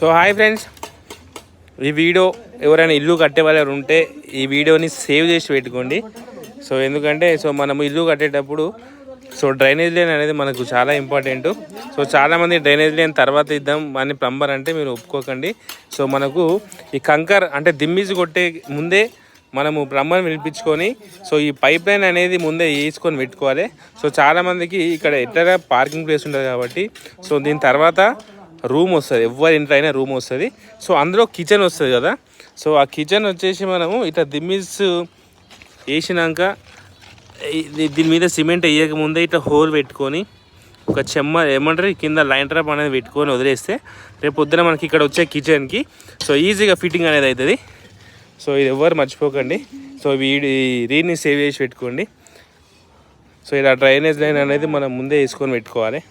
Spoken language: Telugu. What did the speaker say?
సో హాయ్ ఫ్రెండ్స్, ఈ వీడియో ఎవరైనా ఇల్లు కట్టే వాళ్ళు ఉంటే ఈ వీడియోని సేవ్ చేసి పెట్టుకోండి. సో ఎందుకంటే మనం ఇల్లు కట్టేటప్పుడు డ్రైనేజ్ లైన్ అనేది మనకు చాలా ఇంపార్టెంట్. సో చాలామంది డ్రైనేజ్ లైన్ తర్వాత ఇద్దాం అని ప్లంబర్ అంటే మీరు ఒప్పుకోకండి. సో మనకు ఈ కంకర్ అంటే దిమ్మీసి కొట్టే ముందే మనము ప్లంబర్ని పిలిపించుకొని ఈ పైప్ లైన్ అనేది ముందే వేసుకొని పెట్టుకోవాలి. సో చాలామందికి ఇక్కడ ఎట్లా పార్కింగ్ ప్లేస్ ఉంటుంది కాబట్టి దీని తర్వాత రూమ్ వస్తుంది, ఎవరి ఇంట్లో అయినా రూమ్ వస్తుంది. సో అందులో కిచెన్ వస్తుంది కదా. సో ఆ కిచెన్ వచ్చేసి మనము ఇట్లా దిమ్మీస్ వేసినాక దీని మీద సిమెంట్ వేయకముందే ఇట్లా హోల్ పెట్టుకొని ఒక చెమ్మ ఏమంటారు కింద లైన్ ట్రాప్ అనేది పెట్టుకొని వదిలేస్తే రేపు పొద్దున మనకి ఇక్కడ వచ్చే కిచెన్కి ఈజీగా ఫిట్టింగ్ అనేది అవుతుంది. సో ఇది ఎవరు మర్చిపోకండి. సో రీడ్ని సేవ్ చేసి పెట్టుకోండి. సో ఇలా డ్రైనేజ్ లైన్ అనేది మనం ముందే వేసుకొని పెట్టుకోవాలి.